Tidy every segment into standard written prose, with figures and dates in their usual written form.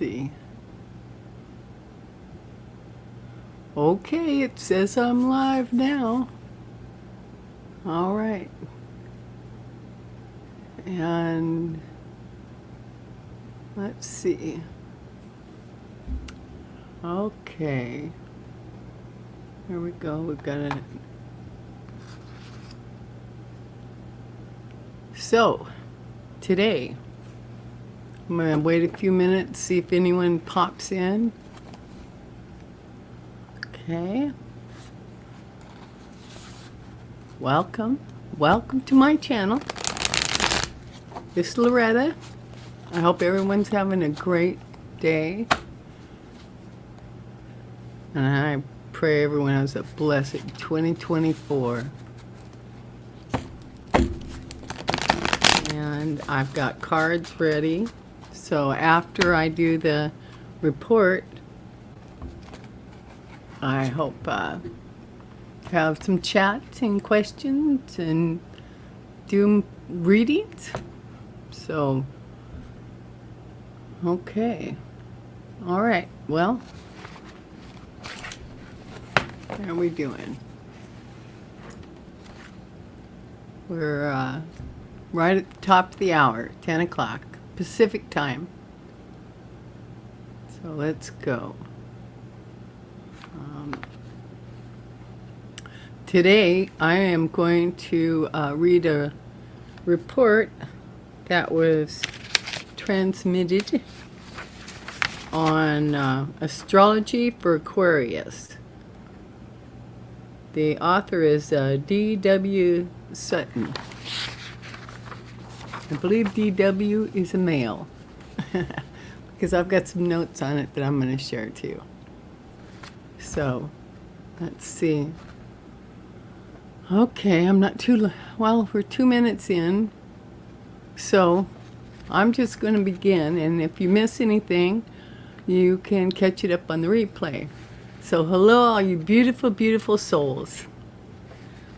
see. Okay, it says I'm live now. All right. And let's see. Okay. Here we go. We've got it. So, today, I'm going to wait a few minutes, see if anyone pops in. Okay. Welcome. Welcome to my channel. This is Loretta. I hope everyone's having a great day. And I pray everyone has a blessed 2024. And I've got cards ready. So after I do the report, I hope have some chats and questions and do readings. So, okay. All right. Well, how are we doing? We're right at the top of the hour, 10 o'clock, Pacific time. So let's go. Today I am going to read a report that was transmitted on astrology for Aquarius. The author is D.W. Sutton. I believe D.W. is a male because I've got some notes on it that I'm going to share too. So, let's see. Okay, I'm not too, well, we're 2 minutes in. So, I'm just going to begin, and if you miss anything, you can catch it up on the replay. So, hello, all you beautiful, beautiful souls.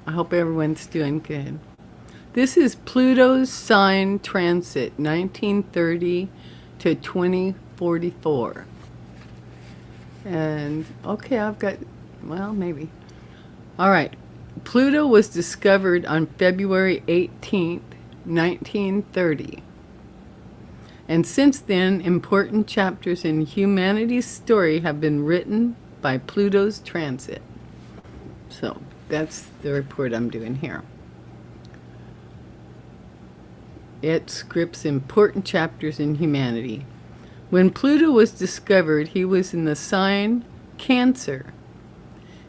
I hope everyone's doing good. This is Pluto's sign transit, 1930 to 2044. And, okay, I've got, well, maybe. All right. Pluto was discovered on February 18th, 1930. And since then, important chapters in humanity's story have been written by Pluto's transit. So, that's the report I'm doing here. It scripts important chapters in humanity. When Pluto was discovered, he was in the sign Cancer.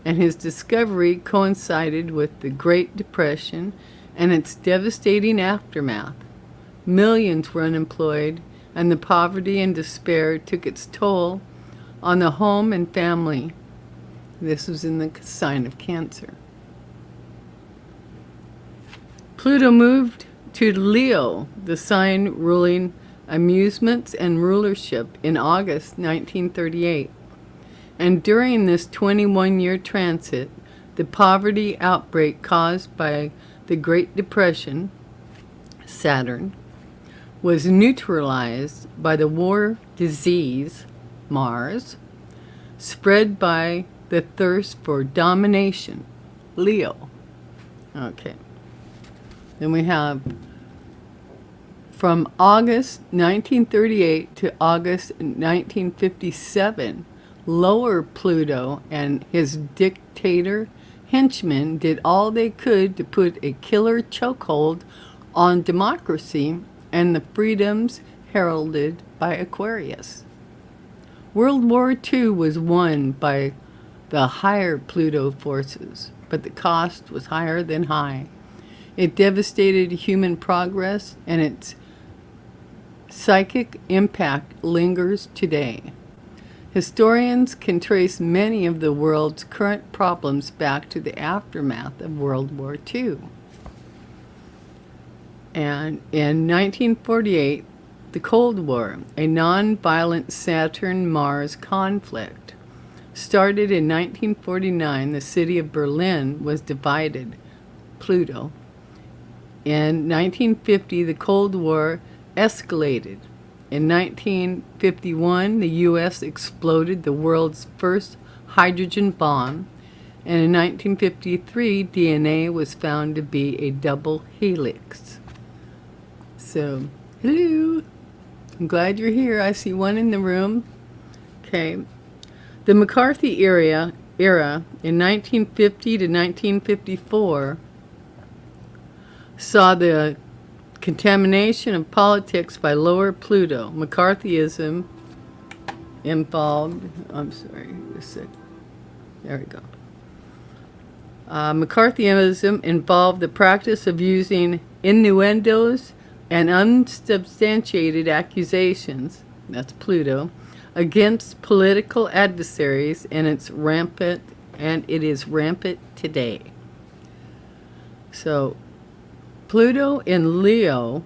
And his discovery coincided with the Great Depression and its devastating aftermath. Millions were unemployed, and the poverty and despair took its toll on the home and family. This was in the sign of Cancer. Pluto moved to Leo, the sign ruling amusements and rulership, in August 1938. And during this 21-year transit, the poverty outbreak caused by the Great Depression, Saturn, was neutralized by the war disease, Mars, spread by the thirst for domination, Leo. Okay. Then we have from August 1938 to August 1957, Lower Pluto and his dictator henchmen did all they could to put a killer chokehold on democracy and the freedoms heralded by Aquarius. World War II was won by the higher Pluto forces, but the cost was higher than high. It devastated human progress, and its psychic impact lingers today. Historians can trace many of the world's current problems back to the aftermath of World War II. And in 1948, the Cold War, a non-violent Saturn-Mars conflict, started in 1949. The city of Berlin was divided, Pluto. In 1950, the Cold War escalated In 1951, the U.S. exploded the world's first hydrogen bomb, and in 1953, DNA was found to be a double helix. So, hello. I'm glad you're here. I see one in the room. Okay. The McCarthy era in 1950 to 1954 saw the contamination of politics by lower Pluto. McCarthyism involved, I'm sorry, just a sec. There we go. McCarthyism involved the practice of using innuendos and unsubstantiated accusations, that's Pluto, against political adversaries, and it is rampant today. So, Pluto in Leo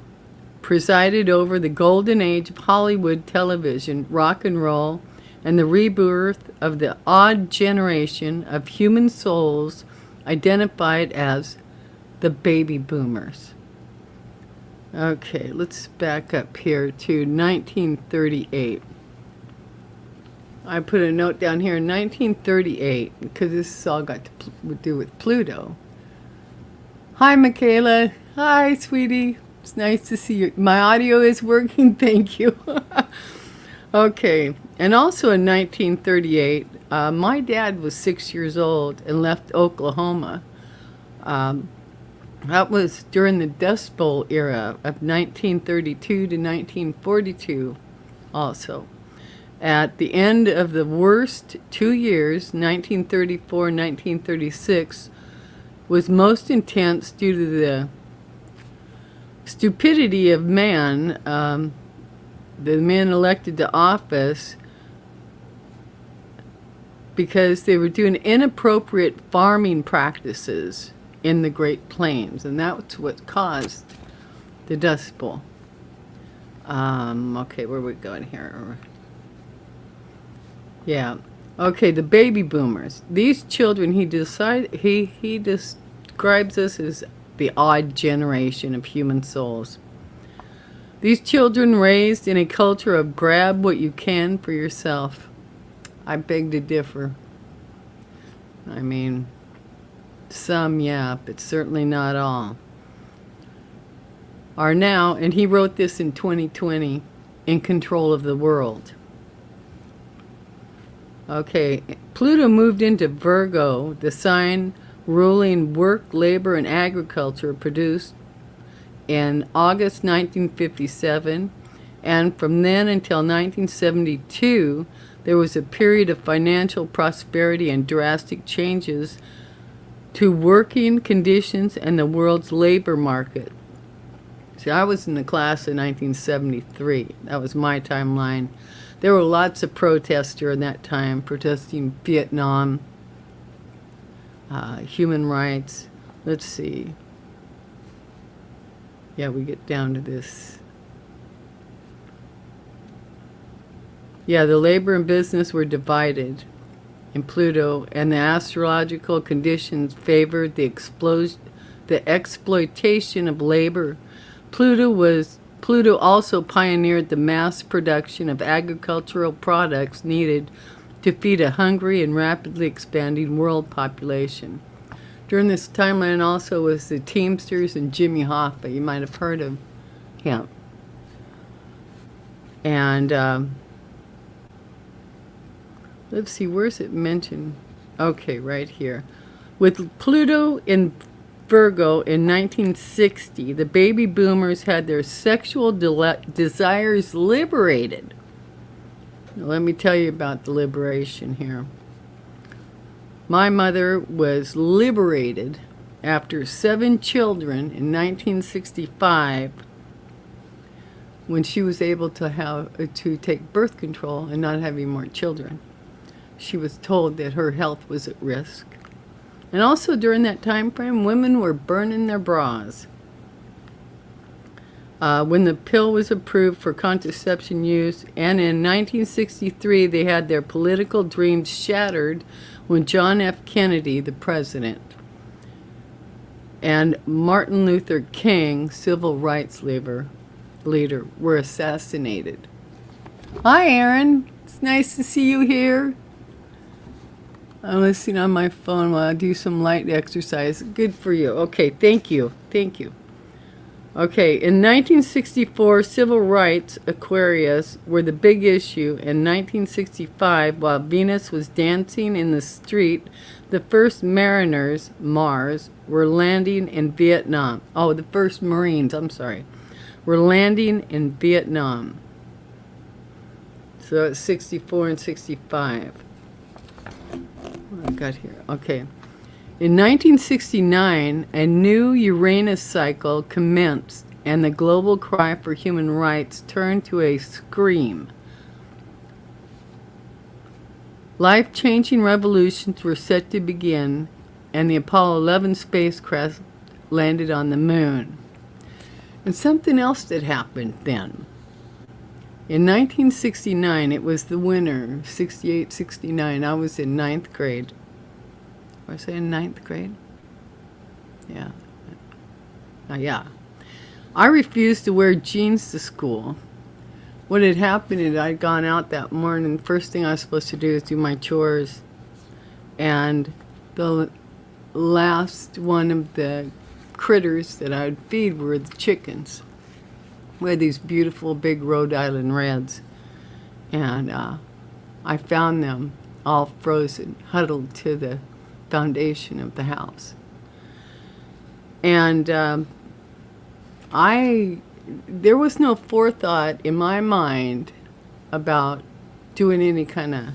presided over the golden age of Hollywood television, rock and roll, and the rebirth of the odd generation of human souls identified as the baby boomers. Okay, let's back up here to 1938. I put a note down here in 1938 because this has all got to do with Pluto. Hi, Michaela. Hi, sweetie. It's nice to see you. My audio is working. Thank you. Okay. And also in 1938, my dad was 6 years old and left Oklahoma. That was during the Dust Bowl era of 1932 to 1942 also. At the end of the worst 2 years, 1934 and 1936, was most intense due to the stupidity of man, the men elected to office, because they were doing inappropriate farming practices in the Great Plains, and that's what caused the Dust Bowl. Okay, where are we going here? Yeah. Okay, the baby boomers. These children, he describes us as the odd generation of human souls. These children raised in a culture of grab what you can for yourself. I beg to differ. I mean, some, yeah, but certainly not all. Are now, and he wrote this in 2020, in control of the world. Okay, Pluto moved into Virgo, the sign ruling work, labor, and agriculture, produced in August 1957, and from then until 1972, there was a period of financial prosperity and drastic changes to working conditions and the world's labor market. See, I was in the class in 1973. That was my timeline. There were lots of protests during that time, protesting Vietnam, human rights. Let's see. Yeah, we get down to this. Yeah, the labor and business were divided in Pluto, and the astrological conditions favored the exploitation of labor. Pluto also pioneered the mass production of agricultural products needed to feed a hungry and rapidly expanding world population. During this timeline also was the Teamsters and Jimmy Hoffa. You might have heard of him. And let's see, where's it mentioned? Okay, right here. With Pluto in Virgo in 1960, the baby boomers had their sexual desires liberated. Now, let me tell you about the liberation here. My mother was liberated after 7 children in 1965 when she was able to take birth control and not have any more children. She was told that her health was at risk. And also during that time frame, women were burning their bras. When the pill was approved for contraception use, and in 1963 they had their political dreams shattered when John F. Kennedy, the president, and Martin Luther King, civil rights leader, were assassinated. Hi, Aaron. It's nice to see you here. I'm listening on my phone while I do some light exercise. Good for you. Okay, thank you. Thank you. Okay, in 1964, civil rights Aquarius were the big issue. In 1965, while Venus was dancing in the street, the first mariners, Mars, were landing in Vietnam. Oh, the first Marines, I'm sorry, were landing in Vietnam. So it's 64 and 65. What I got here? Okay. In 1969, a new Uranus cycle commenced, and the global cry for human rights turned to a scream. Life-changing revolutions were set to begin, and the Apollo 11 spacecraft landed on the moon. And something else that happened then. In 1969, it was the winter, 68, 69. I was in ninth grade. Was I in ninth grade? Yeah. Yeah. I refused to wear jeans to school. What had happened is I'd gone out that morning. First thing I was supposed to do is do my chores. And the last one of the critters that I'd feed were the chickens. We had these beautiful big Rhode Island Reds. And I found them all frozen, huddled to the foundation of the house. And there was no forethought in my mind about doing any kind of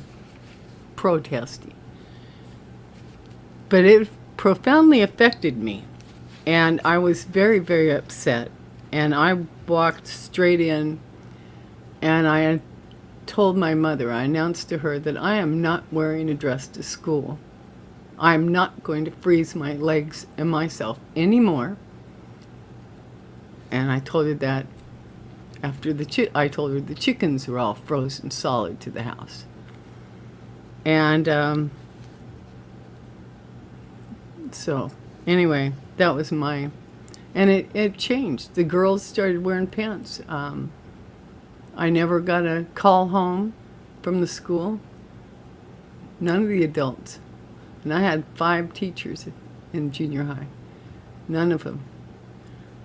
protesting. But it profoundly affected me. And I was very, very upset. And I walked straight in, and I told my mother, I announced to her that I am not wearing a dress to school. I'm not going to freeze my legs and myself anymore. And I told her that after I told her the chickens were all frozen solid to the house. And so anyway, that was my, and it changed. The girls started wearing pants. I never got a call home from the school. None of the adults. And I had 5 teachers in junior high. None of them.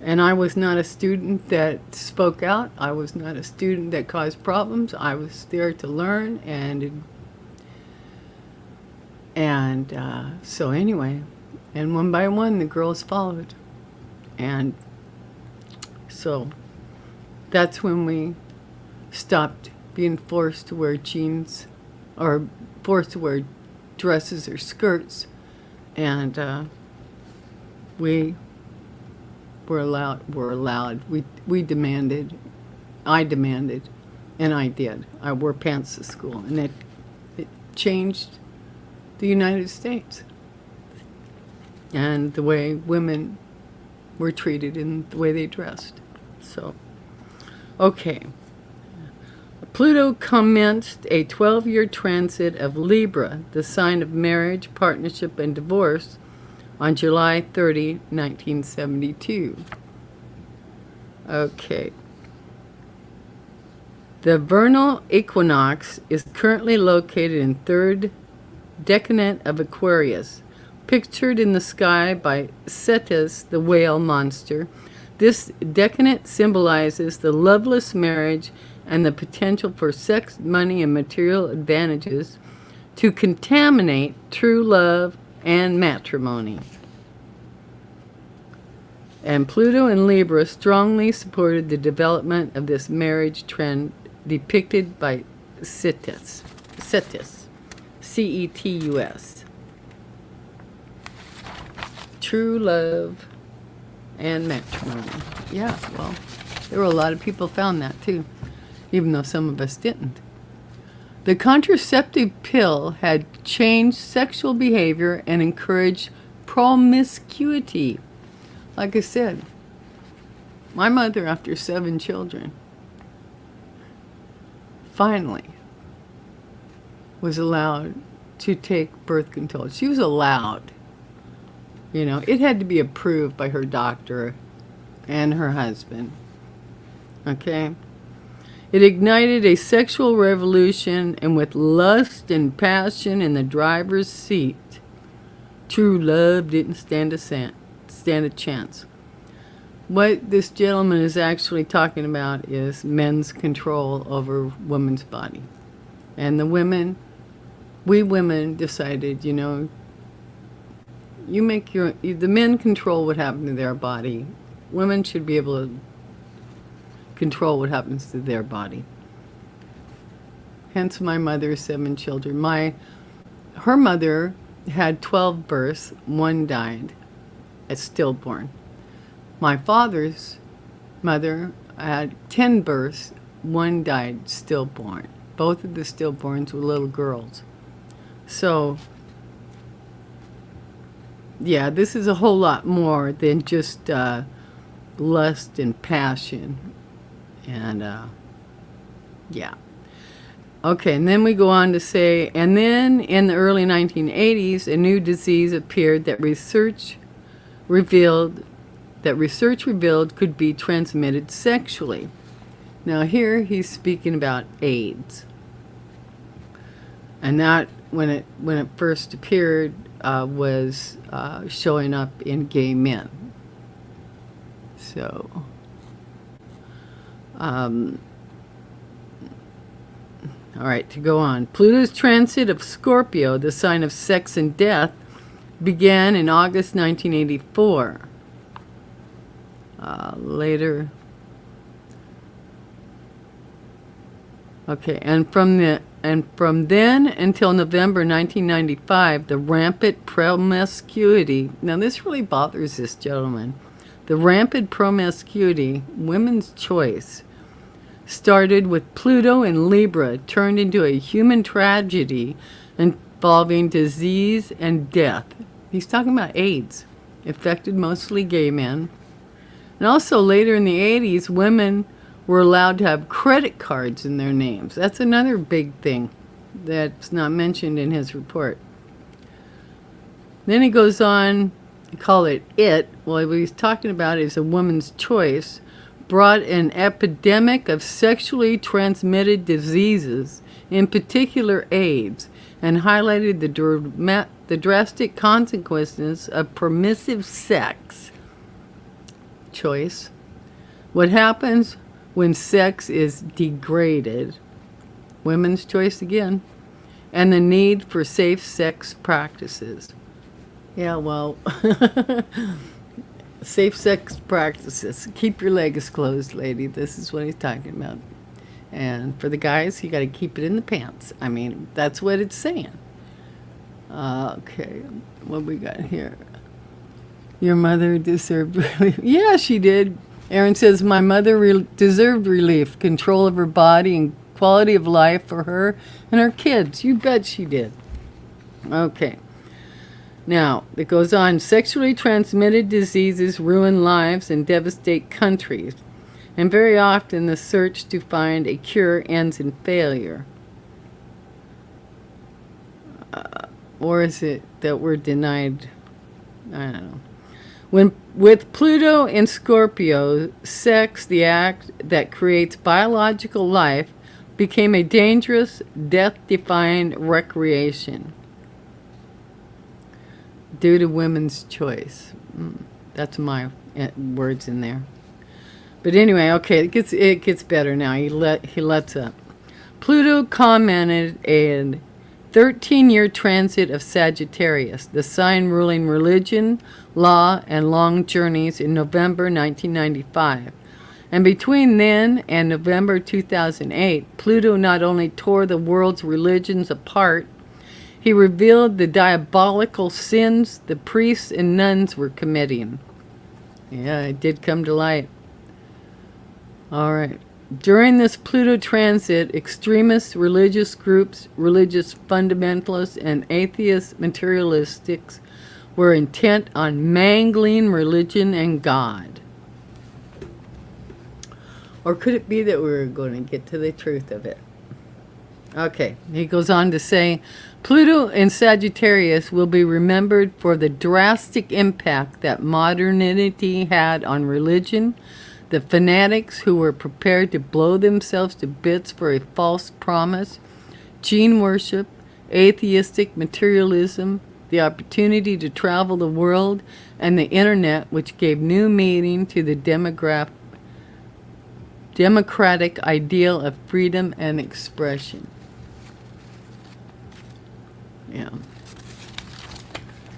And I was not a student that spoke out. I was not a student that caused problems. I was there to learn. And so anyway, and one by one the girls followed. And so that's when we stopped being forced to wear jeans or forced to wear dresses or skirts, and we were allowed. We demanded. I demanded, and I did. I wore pants to school, and it changed the United States and the way women were treated and the way they dressed. So, okay. Pluto commenced a 12-year transit of Libra, the sign of marriage, partnership, and divorce, on July 30, 1972. Okay. The vernal equinox is currently located in third decanate of Aquarius, pictured in the sky by Cetus, the whale monster. This decanate symbolizes the loveless marriage and the potential for sex, money, and material advantages to contaminate true love and matrimony. And Pluto in Libra strongly supported the development of this marriage trend depicted by Cetus, C-E-T-U-S. True love and matrimony. Yeah, well, there were a lot of people found that too, even though some of us didn't. The contraceptive pill had changed sexual behavior and encouraged promiscuity. Like I said, my mother, after 7 children, finally was allowed to take birth control. She was allowed. You know, it had to be approved by her doctor and her husband. Okay? It ignited a sexual revolution, and with lust and passion in the driver's seat, true love didn't stand a chance. What this gentleman is actually talking about is men's control over women's body. And we women decided, the men control what happens to their body. Women should be able to control what happens to their body. Hence my mother's 7 children. Her mother had 12 births, 1 died at stillborn. My father's mother had 10 births, 1 died stillborn. Both of the stillborns were little girls. So, yeah, this is a whole lot more than just lust and passion. And, yeah. Okay, and then we go on to say, and then in the early 1980s, a new disease appeared that research revealed could be transmitted sexually. Now here he's speaking about AIDS. And that, when it first appeared, was showing up in gay men. So, all right, to go on. Pluto's transit of Scorpio, the sign of sex and death, began in August 1984. Later. Okay, and from then until November 1995, the rampant promiscuity. Now this really bothers this gentleman. The rampant promiscuity, women's choice, started with Pluto in Libra, turned into a human tragedy involving disease and death. He's talking about AIDS, affected mostly gay men. And also later in the 80s, women were allowed to have credit cards in their names. That's another big thing that's not mentioned in his report. Then he goes on to call it. Well, what he's talking about is a woman's choice brought an epidemic of sexually transmitted diseases, in particular AIDS, and highlighted the drastic consequences of permissive sex choice. What happens when sex is degraded, women's choice again, and the need for safe sex practices. Yeah, well, safe sex practices. Keep your legs closed, lady. This is what he's talking about. And for the guys, you got to keep it in the pants. I mean, that's what it's saying. Okay, what we got here? Your mother deserved relief. Yeah, she did. Aaron says, my mother deserved relief, control of her body, and quality of life for her and her kids. You bet she did. Okay. Now, it goes on. Sexually transmitted diseases ruin lives and devastate countries. And very often the search to find a cure ends in failure. Or is it that we're denied? I don't know. With Pluto in Scorpio, sex, the act that creates biological life, became a dangerous, death-defying recreation due to women's choice. That's my words in there. But anyway, okay, it gets better now. He lets up. Pluto commented a 13-year transit of Sagittarius, the sign ruling religion, law, and long journeys in November 1995. And between then and November 2008, Pluto not only tore the world's religions apart, he revealed the diabolical sins the priests and nuns were committing. Yeah, it did come to light. All right. During this Pluto transit, extremist religious groups, religious fundamentalists, and atheist materialistics were intent on mangling religion and God. Or could it be that we're going to get to the truth of it? Okay, he goes on to say, Pluto in Sagittarius will be remembered for the drastic impact that modernity had on religion, The fanatics who were prepared to blow themselves to bits for a false promise, gene worship, atheistic materialism, the opportunity to travel the world, and the internet, which gave new meaning to the democratic ideal of freedom and expression. Yeah.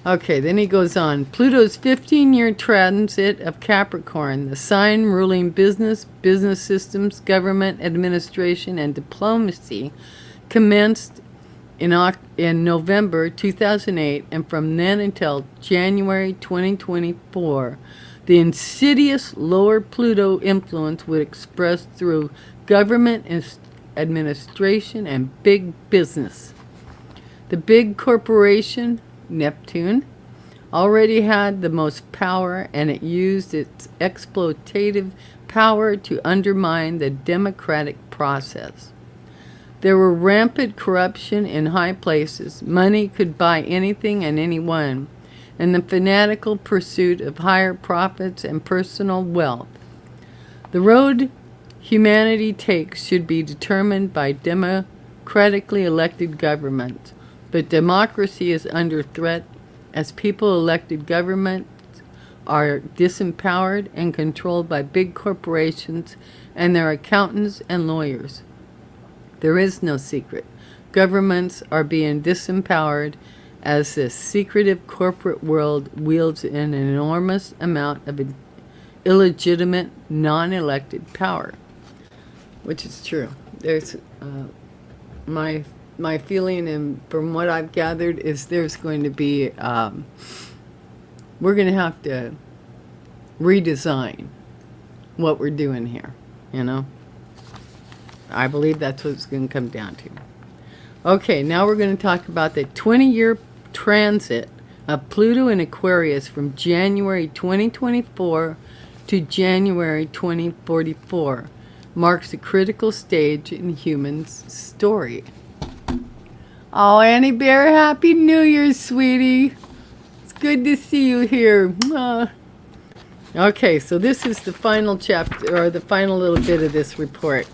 Okay, then he goes on. Pluto's 15-year transit of Capricorn, the sign ruling business, business systems, government, administration, and diplomacy, commenced in November 2008, and from then until January 2024, the insidious lower Pluto influence would express through government administration and big business. The big corporation, Neptune, already had the most power, and it used its exploitative power to undermine the democratic process. There were rampant corruption in high places. Money could buy anything and anyone, and the fanatical pursuit of higher profits and personal wealth. The road humanity takes should be determined by democratically elected governments. But democracy is under threat as people-elected governments are disempowered and controlled by big corporations and their accountants and lawyers. There is no secret. Governments are being disempowered as the secretive corporate world wields an enormous amount of illegitimate, non-elected power, which is true. There's my feeling, and from what I've gathered, is there's going to be, we're going to have to redesign what we're doing here, you know? I believe that's what it's going to come down to. Okay, now we're going to talk about the 20-year transit of Pluto in Aquarius from January 2024 to January 2044. Marks a critical stage in humans' story. Oh, Annie Bear, Happy New Year, sweetie. It's good to see you here. Okay, so this is the final chapter, or the final little bit of this report.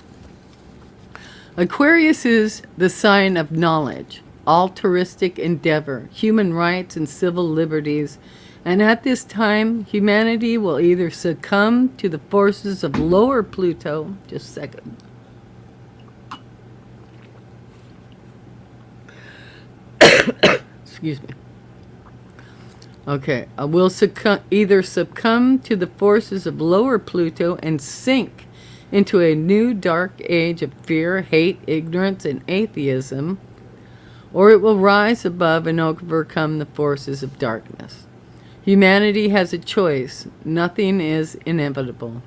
Aquarius is the sign of knowledge, altruistic endeavor, human rights, and civil liberties. And at this time, humanity will either succumb to the forces of lower Pluto, just a second, excuse me. Okay, will either succumb to the forces of lower Pluto and sink into a new dark age of fear, hate, ignorance, and atheism, or it will rise above and overcome the forces of darkness. Humanity has a choice. Nothing is inevitable.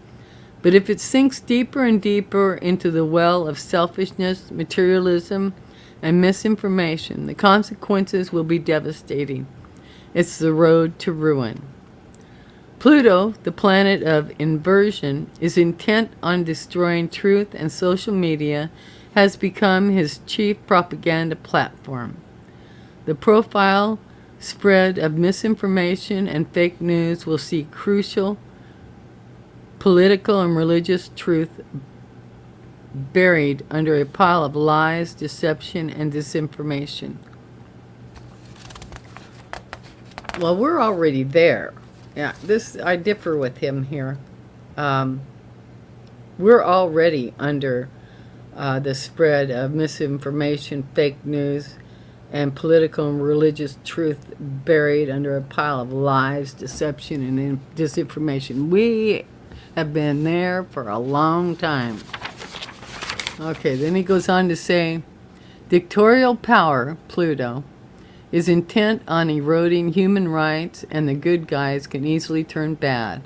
But if it sinks deeper and deeper into the well of selfishness, materialism, and misinformation, the consequences will be devastating. It's the road to ruin. Pluto, the planet of inversion, is intent on destroying truth, and social media has become his chief propaganda platform. The profile spread of misinformation and fake news will see crucial political and religious truth buried under a pile of lies, deception, and disinformation. Well, we're already there. Yeah, I differ with him here. We're already under the spread of misinformation, fake news, and political and religious truth buried under a pile of lies, deception, and disinformation. We have been there for a long time. Okay, then he goes on to say, dictatorial power, Pluto, is intent on eroding human rights, and the good guys can easily turn bad.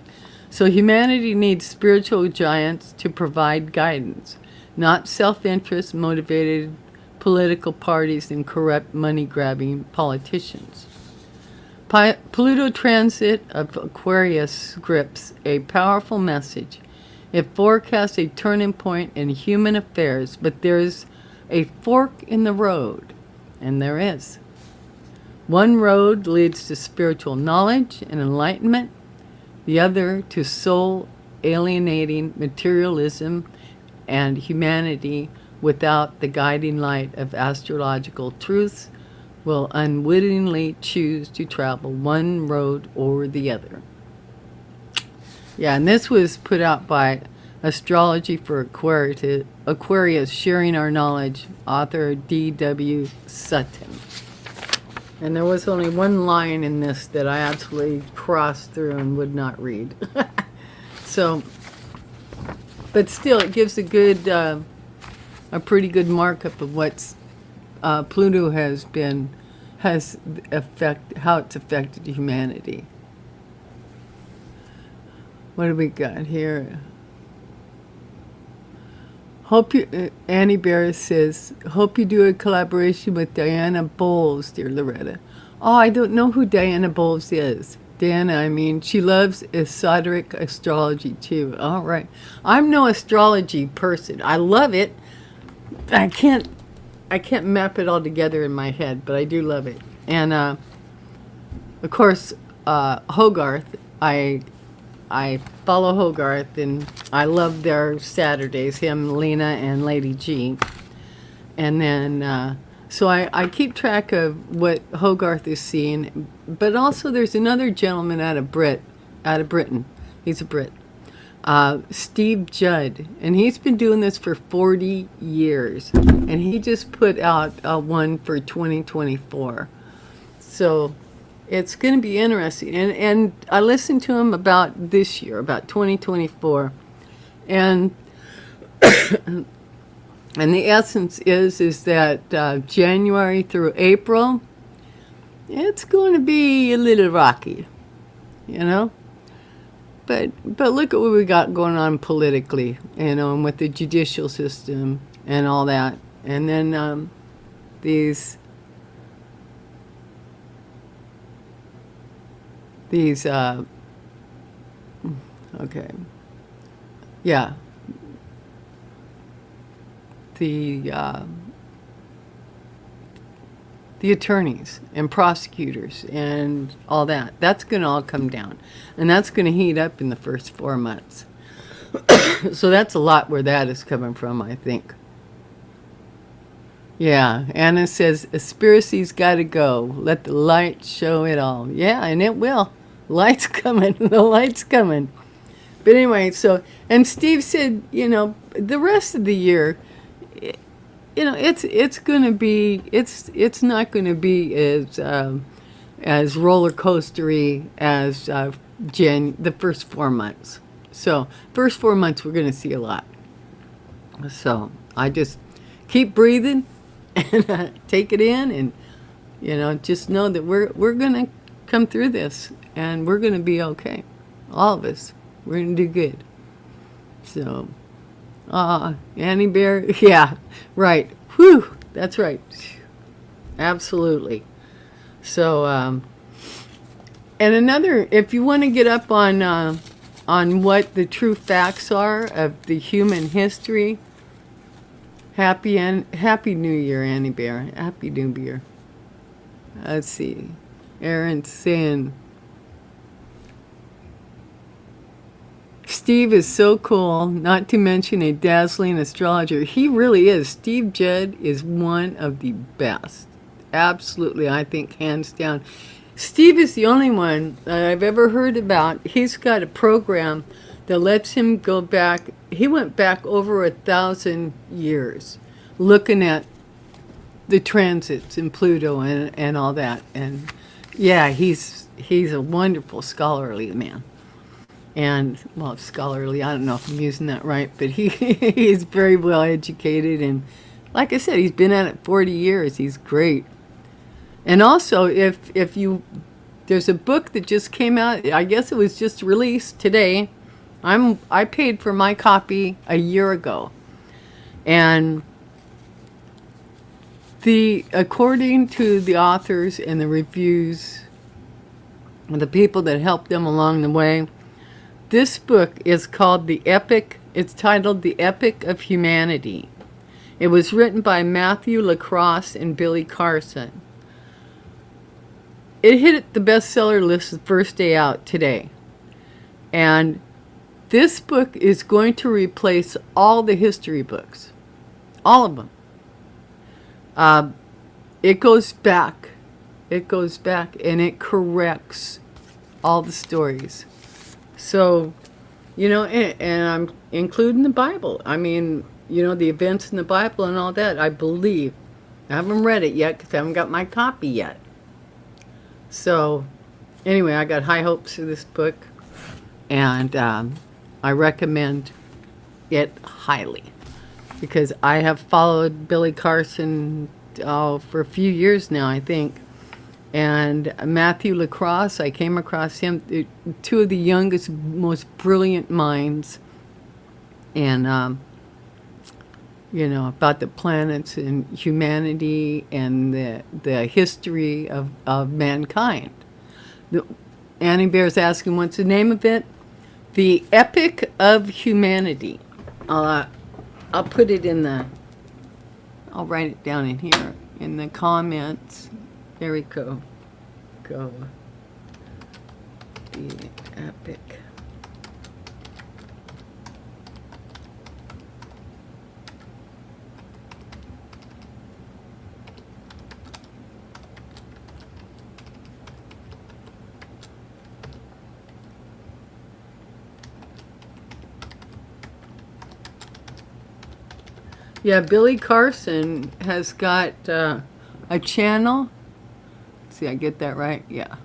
So humanity needs spiritual giants to provide guidance, not self-interest motivated political parties and corrupt money-grabbing politicians. Pluto transit of Aquarius grips a powerful message. It forecasts a turning point in human affairs, but there's a fork in the road, and there is. One road leads to spiritual knowledge and enlightenment, the other to soul alienating materialism and humanity without the guiding light of astrological truths will unwittingly choose to travel one road or the other. Yeah, and this was put out by Astrology for Aquarius, Sharing Our Knowledge, author D.W. Sutton. And there was only one line in this that I absolutely crossed through and would not read. So, but still, it gives a pretty good markup of what's Pluto how it's affected humanity. What do we got here? Annie Bear says, hope you do a collaboration with Diana Bowles, dear Loretta. Oh, I don't know who Diana Bowles is. Diana, she loves esoteric astrology too. All right. I'm no astrology person. I love it. I can't map it all together in my head, but I do love it. And, of course, Hogarth, I follow Hogarth, and I love their Saturdays, him, Lena, and Lady G. And then, so I keep track of what Hogarth is seeing, but also there's another gentleman out of Britain. He's a Brit. Steve Judd, and he's been doing this for 40 years, and he just put out one for 2024. So it's going to be interesting. And I listened to him about this year, about 2024. And and the essence is that January through April, it's going to be a little rocky, But look at what we got going on politically, and with the judicial system and all that. And then these okay, yeah, the attorneys and prosecutors and all that, that's going to all come down, and that's going to heat up in the first 4 months. So that's a lot where that is coming from, I think. Yeah, Anna says, Aspiracy's got to go. Let the light show it all. Yeah, and it will. Light's coming. The light's coming. But anyway, and Steve said, the rest of the year, it's going to be, it's not going to be as roller coastery as the first 4 months. So first 4 months we're going to see a lot. So I just keep breathing and take it in, and just know that we're going to come through this, and we're going to be okay. All of us, we're going to do good. So, Annie Bear, yeah, right. Whew, that's right. Absolutely. So, and another, if you want to get up on what the true facts are of the human history, Happy New Year, Annie Bear. Happy New Year. Let's see. Aaron's saying, Steve is so cool, not to mention a dazzling astrologer. He really is. Steve Judd is one of the best. Absolutely, I think, hands down. Steve is the only one that I've ever heard about. He's got a program that lets him go back. He went back over 1,000 years looking at the transits in Pluto and all that. And yeah, he's a wonderful scholarly man. And, well, scholarly, I don't know if I'm using that right, but he's very well educated. And like I said, he's been at it 40 years. He's great. And also, if there's a book that just came out, I guess it was just released today. I paid for my copy a year ago. And according to the authors and the reviews and the people that helped them along the way, this book is called it's titled The Epic of Humanity. It was written by Matthew Lacrosse and Billy Carson. It hit the bestseller list the first day out today. And this book is going to replace all the history books, all of them. It goes back, and it corrects all the stories. So, and I'm including the Bible. I mean, the events in the Bible and all that, I believe. I haven't read it yet because I haven't got my copy yet. So, anyway, I got high hopes for this book, and I recommend it highly because I have followed Billy Carson for a few years now, I think. And Matthew Lacrosse, I came across him, two of the youngest, most brilliant minds, and about the planets and humanity and the history of mankind. Annie Bear's asking, what's the name of it? The Epic of Humanity. I'll put it I'll write it down in here in the comments. There we go. The Epic. Yeah, Billy Carson has got a channel. Let's see, I get that right? Yeah.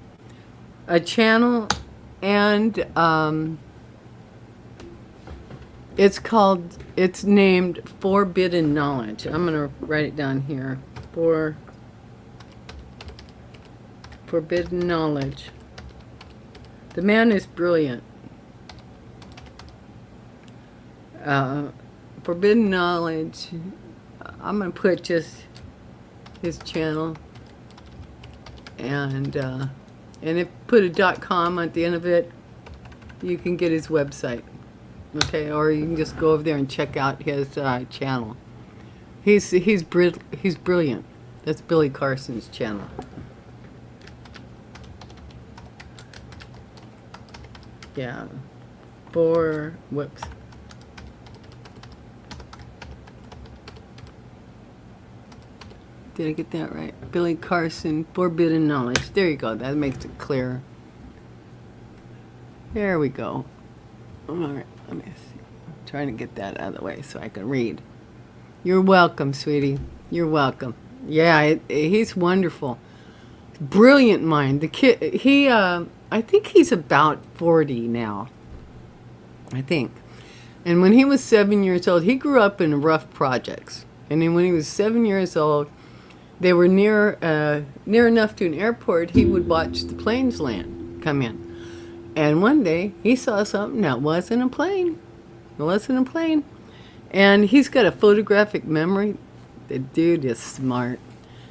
A channel, and it's named Forbidden Knowledge. I'm going to write it down here. Forbidden Knowledge. The man is brilliant. Forbidden Knowledge. I'm going to put just his channel, and if put a .com at the end of it, you can get his website. Okay, or you can just go over there and check out his channel. He's brilliant. That's Billy Carson's channel. Yeah. Whoops. Did I get that right? Billy Carson, Forbidden Knowledge. There you go. That makes it clear. There we go. All right. Let me see. I'm trying to get that out of the way so I can read. You're welcome, sweetie. You're welcome. Yeah, he's wonderful. Brilliant mind. The kid, I think he's about 40 now. I think. And when he was 7 years old, he grew up in rough projects. And then when he was 7 years old, they were near enough to an airport, he would watch the planes come in. And one day, he saw something that wasn't a plane. It wasn't a plane. And he's got a photographic memory. The dude is smart.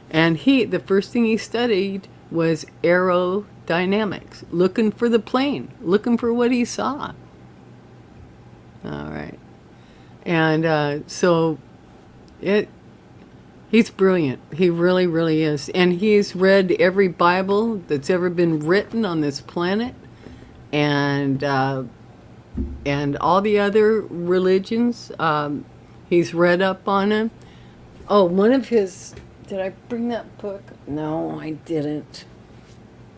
And the first thing he studied was aerodynamics, looking for the plane, looking for what he saw. All right. And he's brilliant. He really, really is. And he's read every Bible that's ever been written on this planet, and all the other religions. He's read up on them. Oh, one of his... Did I bring that book? No, I didn't.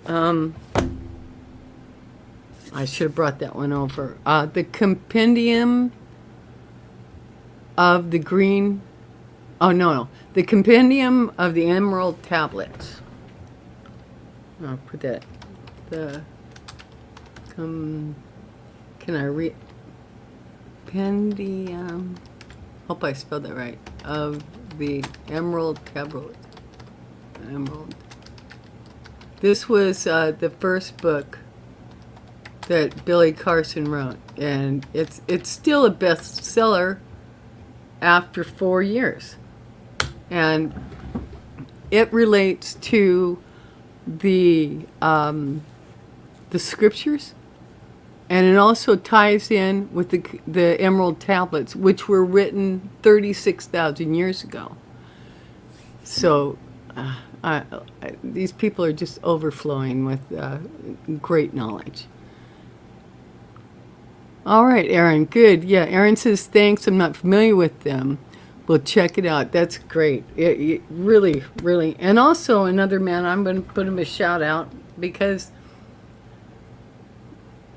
I should have brought that one over. The Compendium of the Green... Oh, no. The Compendium of the Emerald Tablets. I'll put that. Can I read? Compendium. Hope I spelled that right. Of the Emerald Tablet. Emerald. This was the first book that Billy Carson wrote, and it's still a bestseller after 4 years. And it relates to the scriptures, and it also ties in with the Emerald Tablets, which were written 36,000 years ago. So these people are just overflowing with great knowledge. All right, Aaron. Good. Yeah, Aaron says thanks. I'm not familiar with them. We'll check it out. That's great. It really, really. And also another man, I'm going to put him a shout out because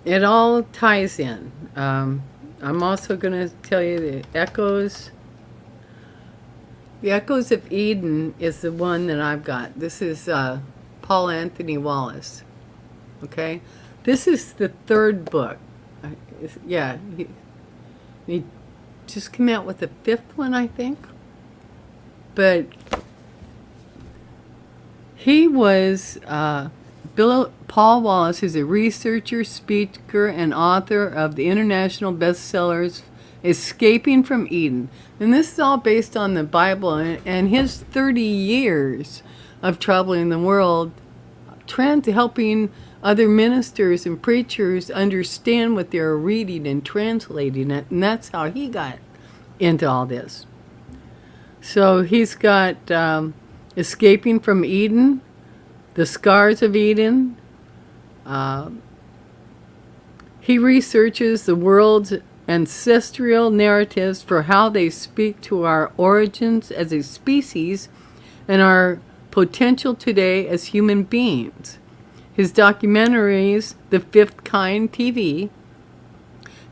it all ties in. I'm also going to tell you the echoes. The Echoes of Eden is the one that I've got. This is Paul Anthony Wallace. Okay, this is the third book. Yeah, he just came out with the fifth one, I think. But he was Paul Wallace is a researcher, speaker, and author of the international bestsellers Escaping from Eden. And this is all based on the Bible and his 30 years of traveling the world, helping other ministers and preachers understand what they're reading and translating it. And that's how he got into all this. So he's got Escaping from Eden, The Scars of Eden. He researches the world's ancestral narratives for how they speak to our origins as a species and our potential today as human beings. His documentaries, The Fifth Kind TV,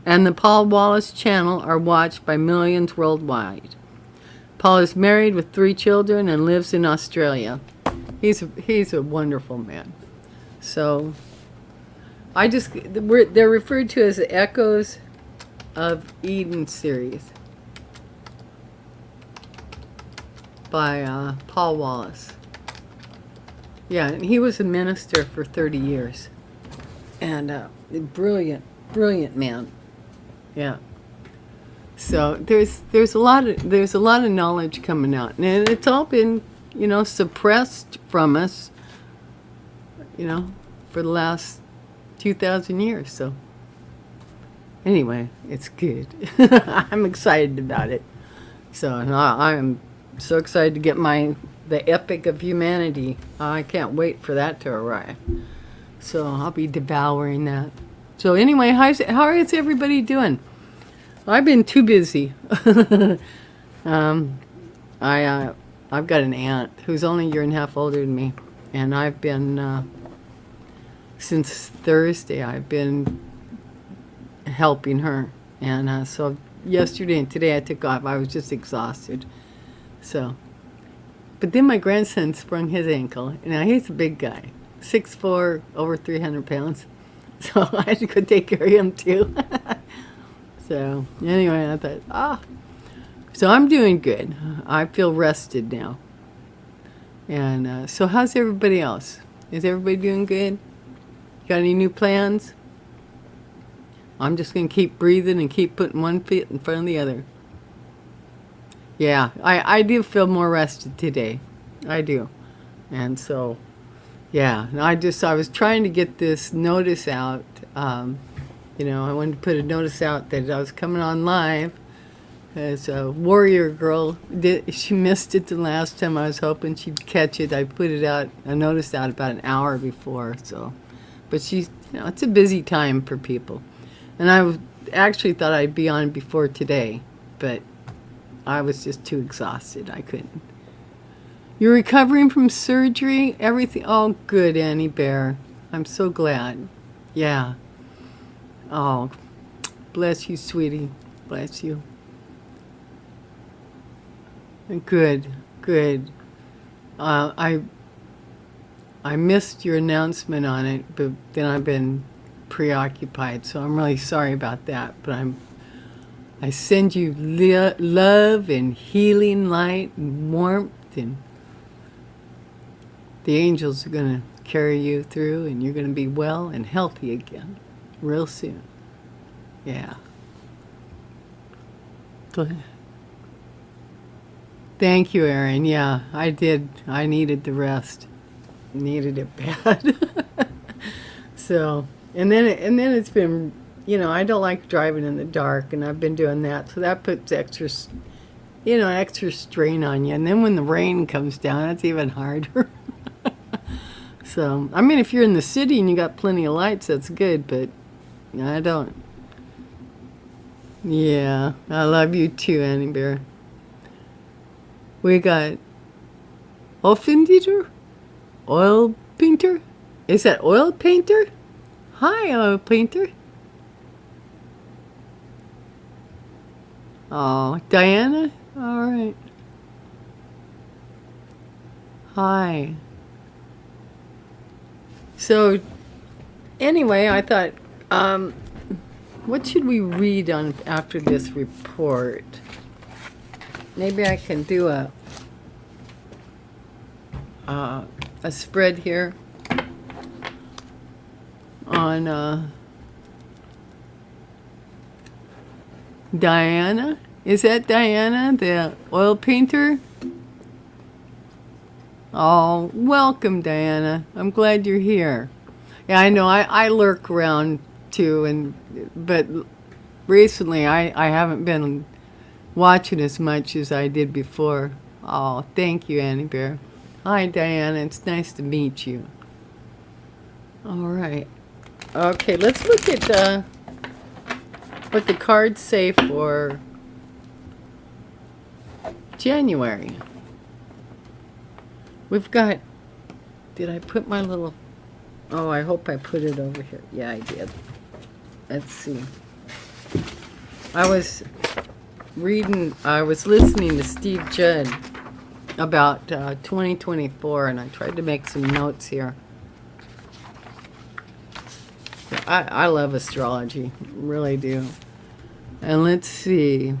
and the Paul Wallace channel are watched by millions worldwide. Paul is married with 3 children and lives in Australia. He's a wonderful man. So they're referred to as the Echoes of Eden series by Paul Wallace. Yeah, and he was a minister for 30 years. And a brilliant man. Yeah. So there's a lot of knowledge coming out, and it's all been, suppressed from us, for the last 2,000 years. So anyway, it's good. I'm excited about it. So I am so excited to get the Epic of Humanity. I can't wait for that to arrive. So I'll be devouring that. So anyway, how is everybody doing? I've been too busy. I've got an aunt who's only a year and a half older than me, and I've been since Thursday. I've been helping her, and so yesterday and today I took off. I was just exhausted. So, but then my grandson sprung his ankle. Now he's a big guy, 6'4", over 300 pounds. So I had to go take care of him too. So anyway, I thought, so I'm doing good. I feel rested now. And so how's everybody else? Is everybody doing good? Got any new plans? I'm just going to keep breathing and keep putting one foot in front of the other. Yeah, I do feel more rested today. I do. And so, yeah, I was trying to get this notice out. I wanted to put a notice out that I was coming on live. As a Warrior Girl, she missed it the last time. I was hoping she'd catch it. I put a notice out about an hour before. So, but she's, it's a busy time for people. And I actually thought I'd be on before today, but I was just too exhausted. I couldn't. You're recovering from surgery? Everything? Oh, good, Annie Bear. I'm so glad. Yeah. Oh, bless you, sweetie. Bless you. Good. I missed your announcement on it, but then I've been preoccupied, so I'm really sorry about that. But I send you love and healing light and warmth, and the angels are going to carry you through, and you're going to be well and healthy again real soon. Yeah. Go ahead. Thank you, Erin. Yeah, I did. I needed the rest. Needed it bad. So, and then it's been, I don't like driving in the dark, and I've been doing that. So that puts extra strain on you. And then when the rain comes down, it's even harder. So, I mean, if you're in the city and you got plenty of lights, that's good, but I don't Yeah, I love you too, Annie Bear. We got Offenditor? Oil painter? Is that oil painter? Hi, oil painter. Oh, Diana? All right. Hi. So, anyway, I thought, what should we read on after this report? Maybe I can do a spread here on Diana. Is that Diana, the oil painter? Oh, welcome, Diana. I'm glad you're here. Yeah, I know. I lurk around too, but recently I haven't been watching as much as I did before. Oh, thank you, Annie Bear. Hi, Diana. It's nice to meet you. All right. Okay, let's look at what the cards say for January. We've got, did I put my little, oh, I hope I put it over here. Yeah, I did. Let's see. I was listening to Steve Judd about 2024, and I tried to make some notes here. I love astrology, really do. And let's see.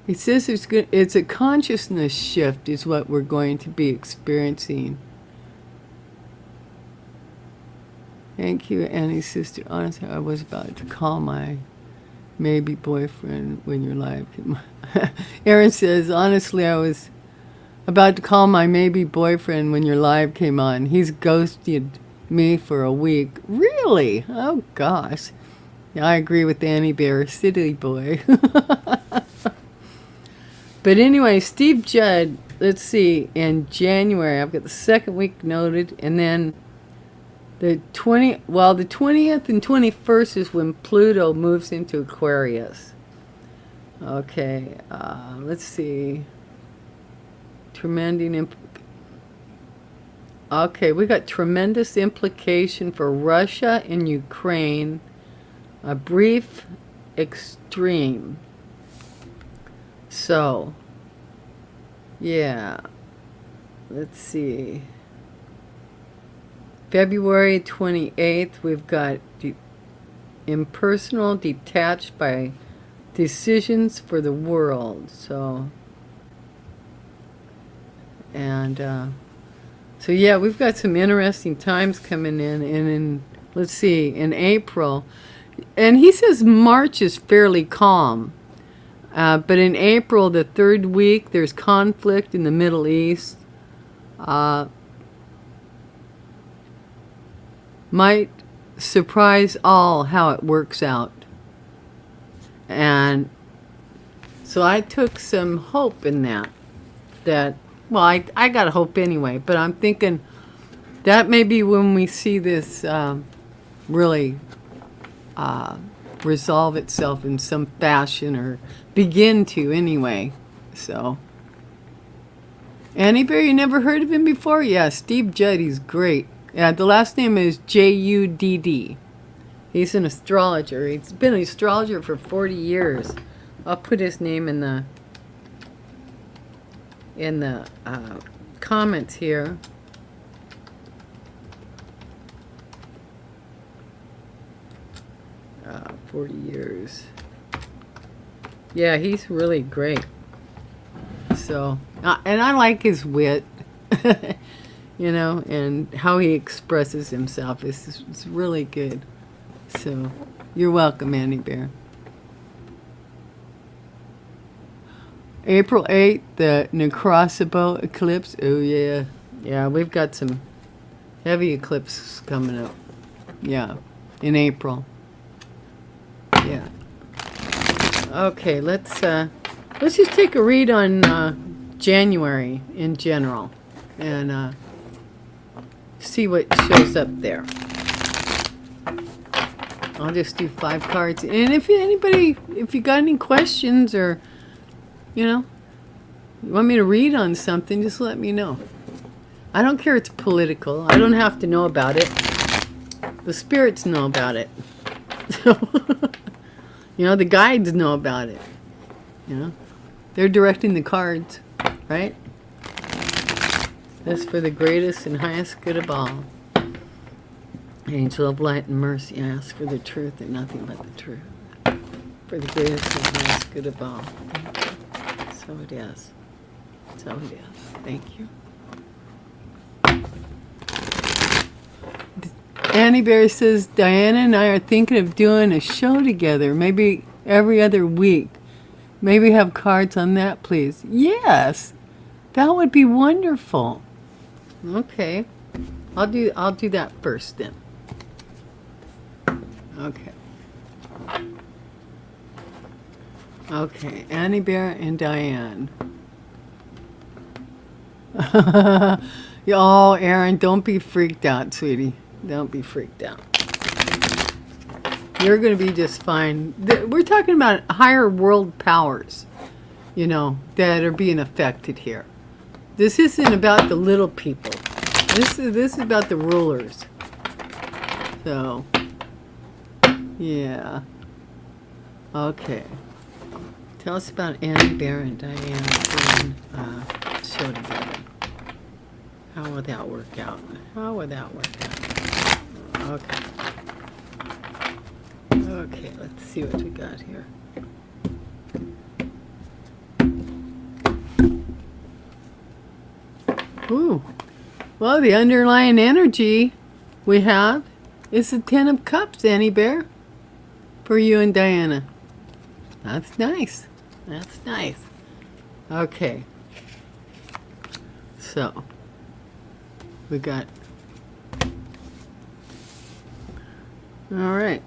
It says it's a consciousness shift is what we're going to be experiencing. Thank you, Annie's sister. Honestly, I was about to call my maybe boyfriend when you're live. Aaron says, honestly, I was about to call my maybe boyfriend when your live came on. He's ghosted me for a week. Really? Oh, gosh. Yeah, I agree with Annie Bear, city boy. But anyway, Steve Judd, let's see, in January, I've got the second week noted, and then the 20th and 21st is when Pluto moves into Aquarius. Okay, let's see. Okay, we got tremendous implication for Russia and Ukraine. A brief extreme. So, yeah, let's see. February 28th, we've got impersonal, detached by decisions for the world. So, and so yeah, we've got some interesting times coming in. And in, let's see, in April, and he says March is fairly calm. But in April, the third week, there's conflict in the Middle East. Might surprise all how it works out. And so I took some hope in that. Well, I got hope anyway, but I'm thinking that may be when we see this really resolve itself in some fashion, or begin to anyway. So, Annie Bear, you never heard of him before? Yeah, Steve Judd, he's great. Yeah, the last name is Judd. He's an astrologer. He's been an astrologer for 40 years. I'll put his name in the comments here. Uh, 40 years. Yeah, he's really great. So, and I like his wit, you know, and how he expresses himself is really good. So, you're welcome, Annie Bear. April 8th, the Necrosabo eclipse. Oh, yeah. Yeah, we've got some heavy eclipses coming up. Yeah, in April. Yeah. Okay, let's just take a read on January in general, and see what shows up there. I'll just do 5 cards. And if you got any questions or, you want me to read on something, just let me know. I don't care it's political. I don't have to know about it. The spirits know about it. So, the guides know about it. They're directing the cards, right? This for the greatest and highest good of all. Angel of light and mercy, I ask for the truth and nothing but the truth. For the greatest and highest good of all. So it is. So it is. Thank you. Annie Bear says, Diana and I are thinking of doing a show together, maybe every other week. Maybe have cards on that, please. Yes, that would be wonderful. Okay, I'll do that first then. Okay. Okay, Annie Bear and Diane. Oh, Aaron, don't be freaked out, sweetie. Don't be freaked out. You're going to be just fine. We're talking about higher world powers, that are being affected here. This isn't about the little people. This is about the rulers. So, yeah. Okay. Tell us about Annie Bear and Diane doing a show together. How will that work out? How will that work out? Okay. Okay, let's see what we got here. Ooh. Well, the underlying energy we have is the 10 of Cups, Annie Bear, for you and Diana. That's nice. That's nice. Okay. So, we got... All right.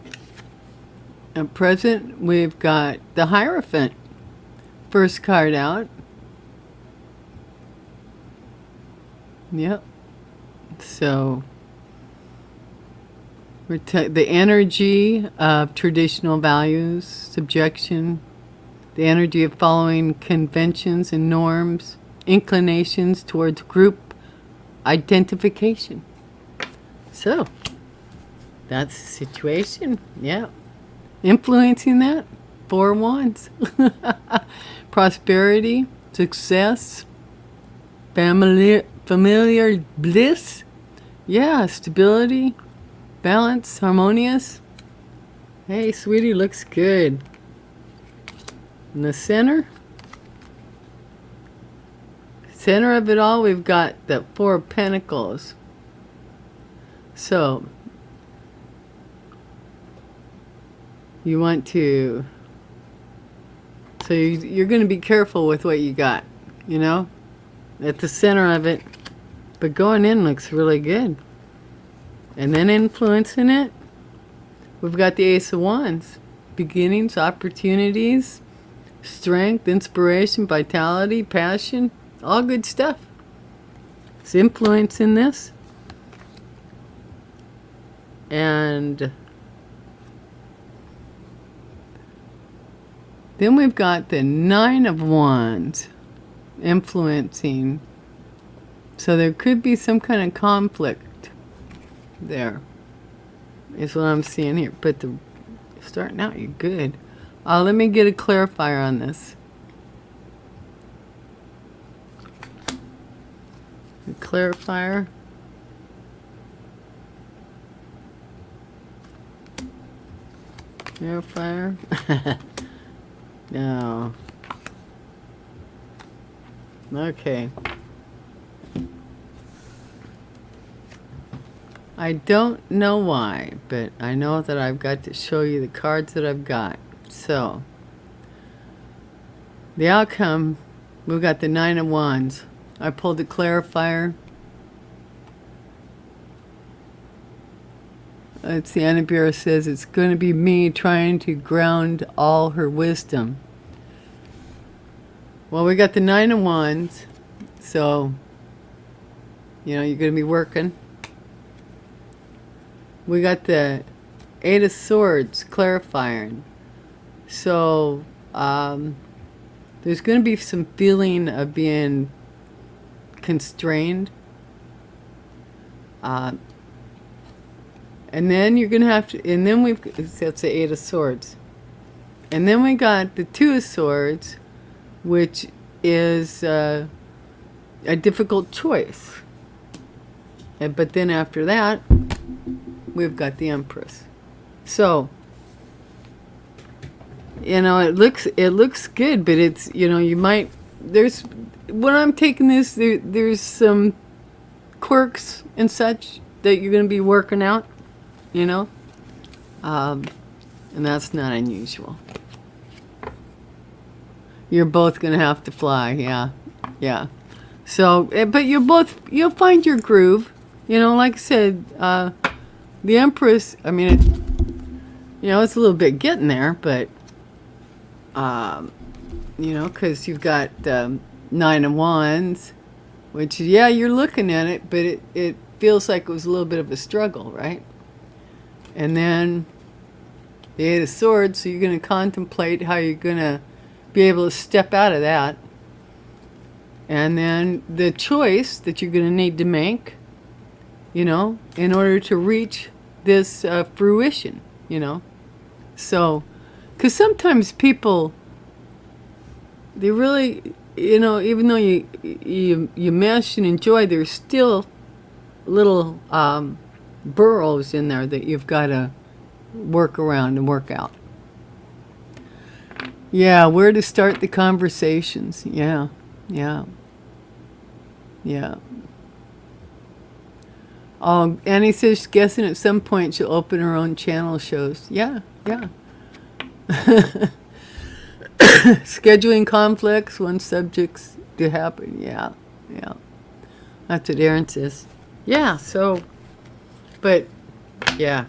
At present, we've got the Hierophant. First card out. Yep. So, the energy of traditional values, subjection, the energy of following conventions and norms, inclinations towards group identification. So, that's the situation. Yeah. Influencing that, 4 Wands. Prosperity, success, familiar bliss. Yeah, stability, balance, harmonious. Hey, sweetie, looks good. In the center of it all, we've got the 4 of Pentacles. So, you want to, so you're going to be careful with what you got, at the center of it. But going in looks really good. And then influencing it, we've got the Ace of Wands. Beginnings, opportunities, strength, inspiration, vitality, passion, all good stuff. It's influencing this. And then we've got the 9 of Wands influencing. So there could be some kind of conflict there, is what I'm seeing here. But starting out, you're good. Let me get a clarifier on this. A clarifier. Clarifier. No. Okay. I don't know why, but I know that I've got to show you the cards that I've got. So, the outcome, we've got the 9 of Wands. I pulled the clarifier. Let's see, Annie Bear says it's going to be me trying to ground all her wisdom. Well, we got the 9 of Wands, so, you're going to be working. We got the Eight of Swords, clarifying. So, there's going to be some feeling of being constrained. And then you're going to have to, and then that's the Eight of Swords. And then we got the Two of Swords, which is a difficult choice. But then after that, we've got the Empress. So, it looks good, but it's, you might, when I'm taking this, there's some quirks and such that you're going to be working out, and that's not unusual. You're both going to have to fly, yeah. So, but you'll find your groove, like I said, the Empress, I mean, it's a little bit getting there, but, because you've got Nine of Wands, which, you're looking at it, but it feels like it was a little bit of a struggle, right? And then the Eight of Swords, so you're going to contemplate how you're going to be able to step out of that. And then the choice that you're going to need to make, in order to reach this fruition, So, because sometimes people, they really, even though you mesh and enjoy, there's still little burrows in there that you've got to work around and work out. Yeah, where to start the conversations. Yeah. Annie says, guessing at some point she'll open her own channel shows. Yeah. Scheduling conflicts, want subjects to happen. Yeah. That's what Aaron says. Yeah, so, but, yeah,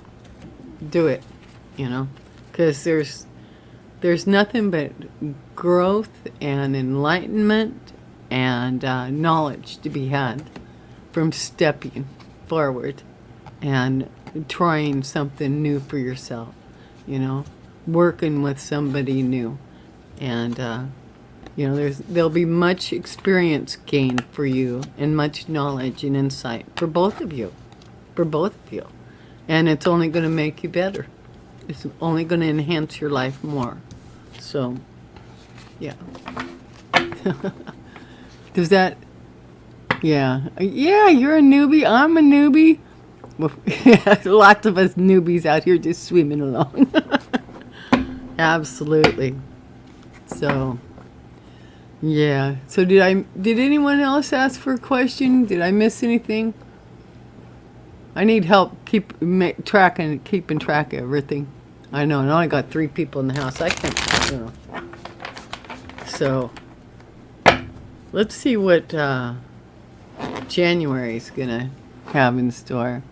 do it, because there's nothing but growth and enlightenment and knowledge to be had from stepping forward and trying something new for yourself, working with somebody new. And, there'll be much experience gained for you and much knowledge and insight for both of you. And it's only going to make you better. It's only going to enhance your life more. So, yeah. Does that... Yeah, you're a newbie. I'm a newbie. Well, lots of us newbies out here just swimming along. Absolutely. So, yeah. So did anyone else ask for a question? Did I miss anything? I need help keeping track of everything. I know. I only got 3 people in the house. I can't. So, let's see what January's gonna have in store.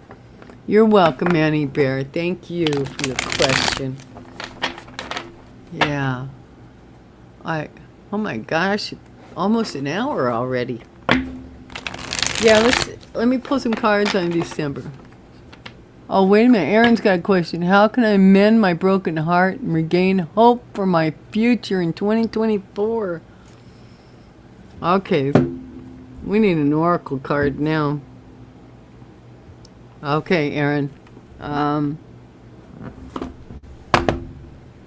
You're welcome, Annie Bear. Thank you for your question. Yeah. Oh my gosh, almost an hour already. Yeah, let me pull some cards on December. Oh, wait a minute. Aaron's got a question. How can I mend my broken heart and regain hope for my future in 2024? Okay. We need an oracle card now. Okay, Aaron.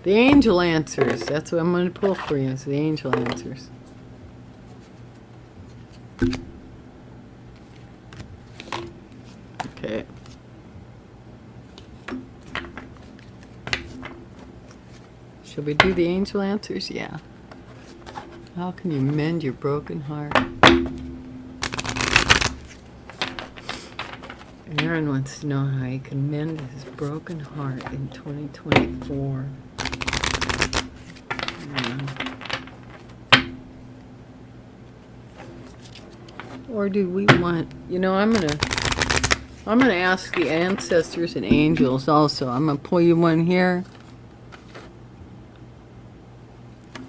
The angel answers. That's what I'm going to pull for you. It's the angel answers. Okay. Shall we do the angel answers? Yeah. How can you mend your broken heart? Aaron wants to know how he can mend his broken heart in 2024. Or do we want, I'm gonna ask the ancestors and angels also. I'm gonna pull you one here.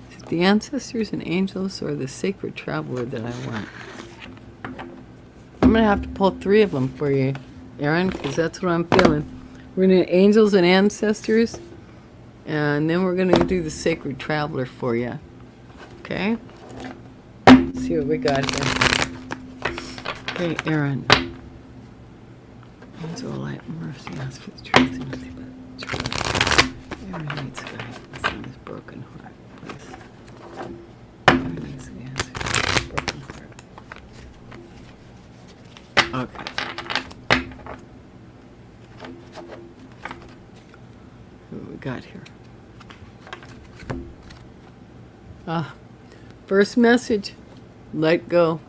Is it the ancestors and angels or the sacred traveler that I want? I'm gonna have to pull 3 of them for you, Aaron, because that's what I'm feeling. We're going to angels and ancestors, and then we're going to do the sacred traveler for you. Okay? Let's see what we got here. Okay, Aaron. Angel light and mercy, ask for the truth and nothing but truth. Aaron needs guidance in his broken heart, please. Aaron needs the answer to his broken heart. Okay. What we got here? First message. Let go.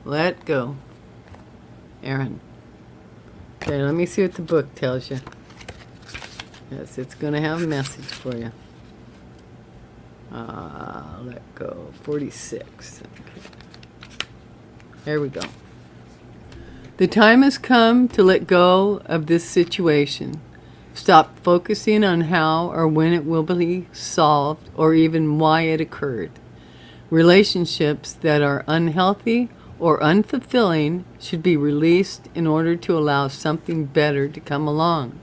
Let go. Aaron. Okay, let me see what the book tells you. Yes, it's going to have a message for you. Let go. 46. Okay. There we go. The time has come to let go of this situation. Stop focusing on how or when it will be solved or even why it occurred. Relationships that are unhealthy or unfulfilling should be released in order to allow something better to come along.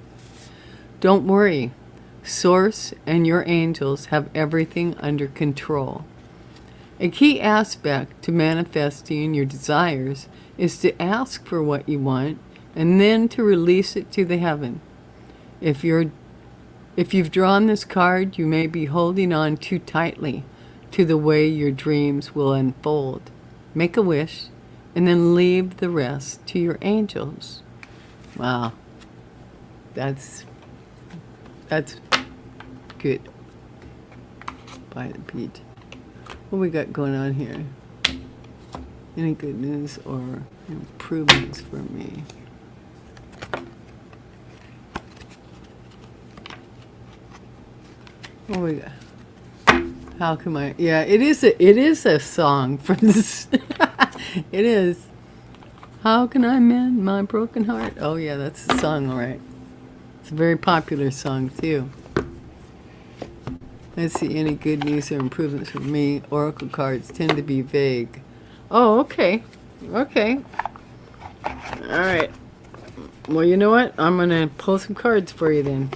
Don't worry. Source and your angels have everything under control. A key aspect to manifesting your desires is to ask for what you want and then to release it to the heaven. If you've drawn this card, you may be holding on too tightly to the way your dreams will unfold. Make a wish and then leave the rest to your angels. Wow. That's good. By the beach. What we got going on here? Any good news or improvements for me? What we got? How come I? Yeah, it is a song from this. It is. How can I mend my broken heart? Oh yeah, that's the song, all right. It's a very popular song too. Let's see, any good news or improvements for me? Oracle cards tend to be vague. Oh, okay. Okay. All right. Well, you know what? I'm going to pull some cards for you then.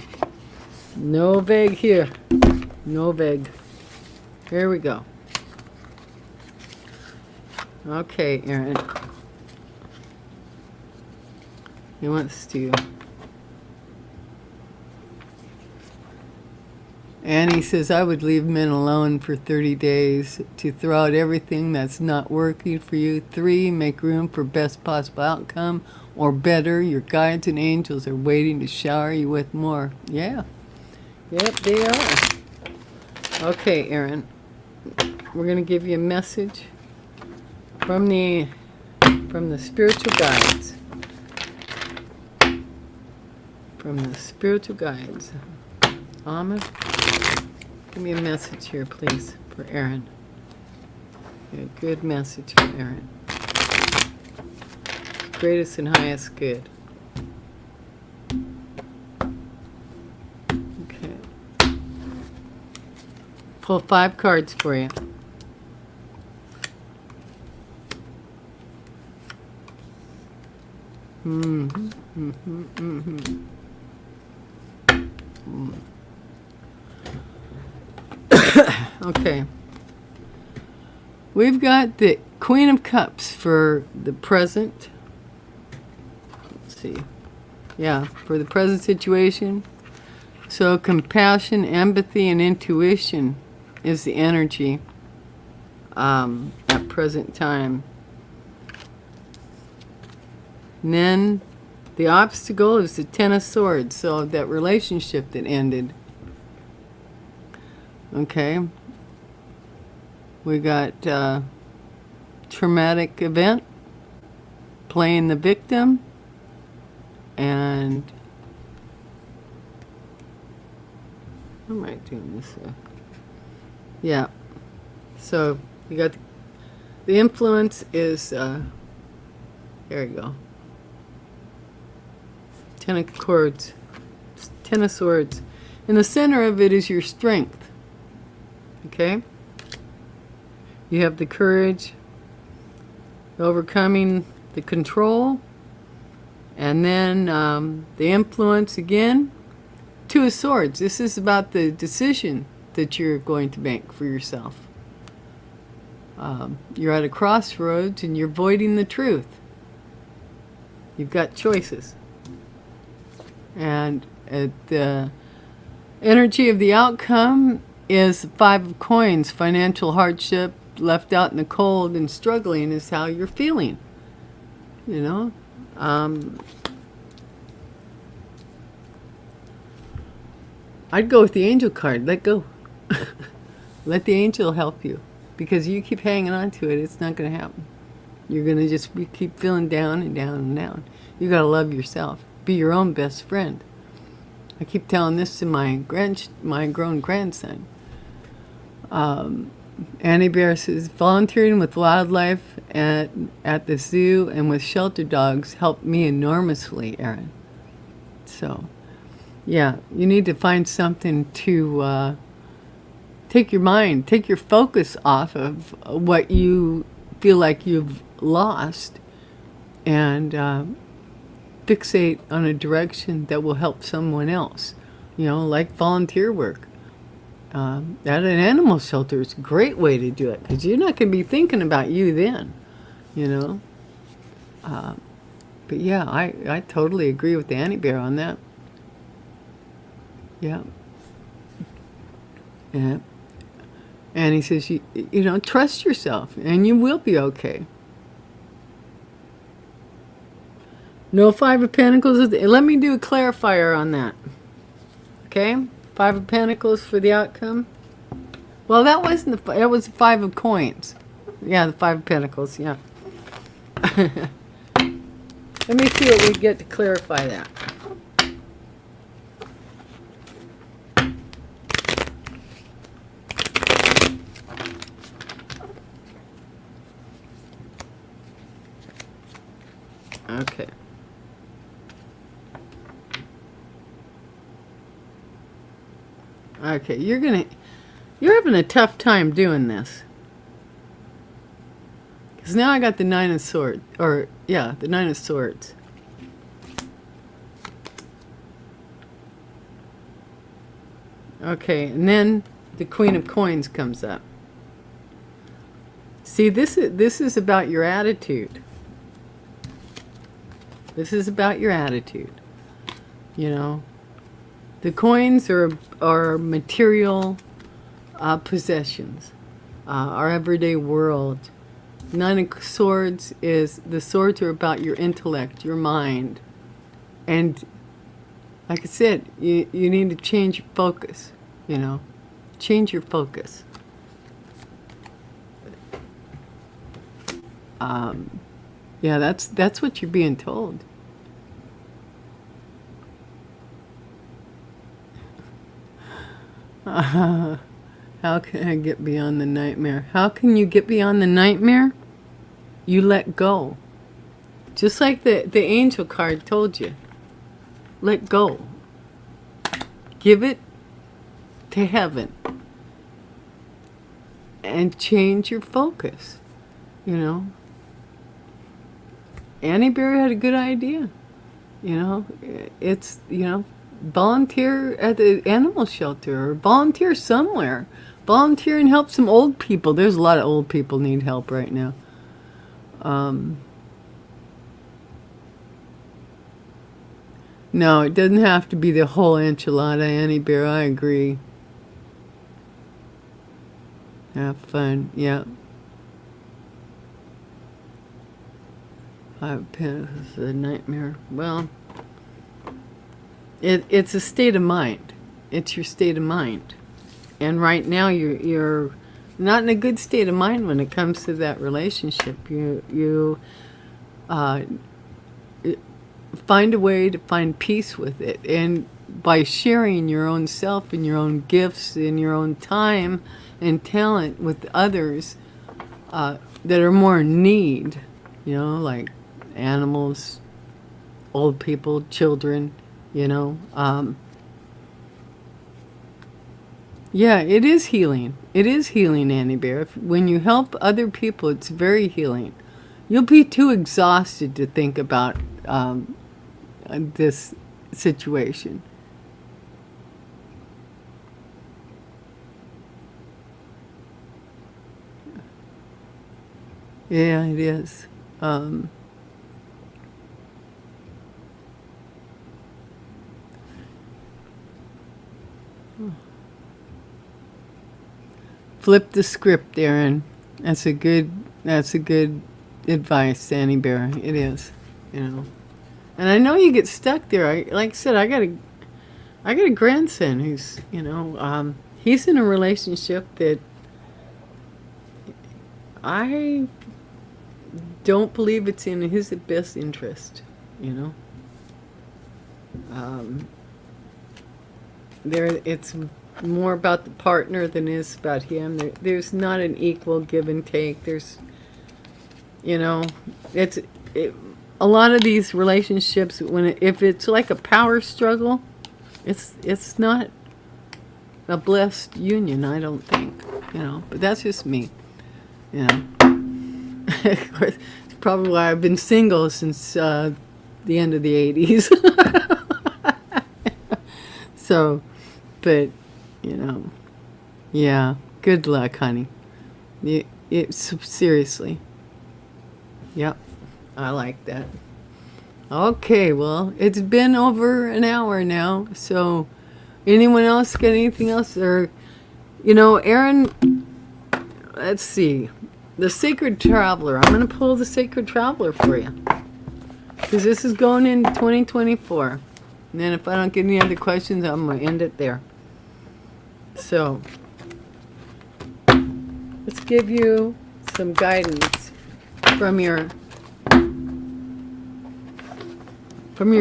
No vague here. No vague. Here we go. Okay, Aaron. He wants to... Annie says, I would leave men alone for 30 days to throw out everything that's not working for you. 3, make room for best possible outcome, or better, your guides and angels are waiting to shower you with more. Yeah. Yep, they are. Okay, Aaron. We're going to give you a message from the spiritual guides. From the spiritual guides. Ahmed, give me a message here, please, for Aaron. A good message for Aaron. Greatest and highest good. Okay. Pull 5 cards for you. Okay. We've got the Queen of Cups for the present. Let's see. Yeah, for the present situation. So compassion, empathy, and intuition is the energy at present time. And then the obstacle is the Ten of Swords, so that relationship that ended. Okay. We got traumatic event, playing the victim, and how am I doing this? Yeah. So you got the influence is there you go. 10 of Swords, 10 of Swords. In the center of it is your strength. Okay? You have the courage, overcoming the control, And then the influence again, Two of Swords. This is about the decision that you're going to make for yourself. You're at a crossroads and you're voiding the truth. You've got choices. And the energy of the outcome is the Five of Coins. Financial hardship, left out in the cold and struggling is how you're feeling. You know? I'd go with the angel card. Let go. Let the angel help you. Because you keep hanging on to it, it's not going to happen. You're going to just keep feeling down and down and down. You got to love yourself. Be your own best friend. I keep telling this to my grown grandson. Annie Bear says, volunteering with wildlife at the zoo and with shelter dogs helped me enormously, Aaron. So, yeah, you need to find something to take your focus off of what you feel like you've lost and fixate on a direction that will help someone else. You know, like volunteer work. At an animal shelter is a great way to do it because you're not going to be thinking about you then, you know. But yeah, I totally agree with the Annie Bear on that. Yeah. Yeah. And he says, you know, trust yourself and you will be okay. No Five of Pentacles. Let me do a clarifier on that. Okay? Five of Pentacles for the outcome. Well, that wasn't that was the Five of Coins. Yeah, the Five of Pentacles, yeah. Let me see what we get to clarify that. Okay. Okay, you're having a tough time doing this. Because now I got the Nine of Swords. Or, yeah, the Nine of Swords. Okay, and then the Queen of Coins comes up. See, this is about your attitude. This is about your attitude. You know, the coins are material possessions, our everyday world. Nine of Swords is, the swords are about your intellect, your mind. And like I said, you need to change your focus, you know. Change your focus. Yeah, that's what you're being told. How can I get beyond the nightmare? How can you get beyond the nightmare? You let go. Just like the angel card told you. Let go. Give it to heaven. And change your focus. You know? Annie Bear had a good idea. You know? It's, you know, volunteer at the animal shelter or volunteer somewhere. Volunteer and help some old people. There's a lot of old people need help right now. No, it doesn't have to be the whole enchilada, Annie Bear. I agree. Have fun. Yeah. Five Pentacles, a nightmare. Well, it's a state of mind. It's your state of mind. And right now you're not in a good state of mind when it comes to that relationship. You find a way to find peace with it. And by sharing your own self and your own gifts and your own time and talent with others that are more in need, you know, like animals, old people, children, you know. Yeah, it is healing. It is healing, Annie Bear. When you help other people, it's very healing. You'll be too exhausted to think about this situation. Yeah, it is. Flip the script, Aaron. That's a good advice, Sandy Bear. It is, you know. And I know you get stuck there. Like I said, I got a grandson who's, he's in a relationship that I don't believe it's in his best interest, you know. It's more about the partner than it is about him. There's not an equal give and take. There's, a lot of these relationships, if it's like a power struggle, it's not a blessed union, I don't think, but that's just me, Of course, it's probably why I've been single since the end of the 80s. So, but, yeah, good luck, honey. Seriously. Yep, I like that. Okay, well, it's been over an hour now, so anyone else got anything else? Or, Aaron, let's see. The Sacred Traveler. I'm going to pull the Sacred Traveler for you, because this is going into 2024. And then if I don't get any other questions, I'm going to end it there. So, let's give you some guidance from your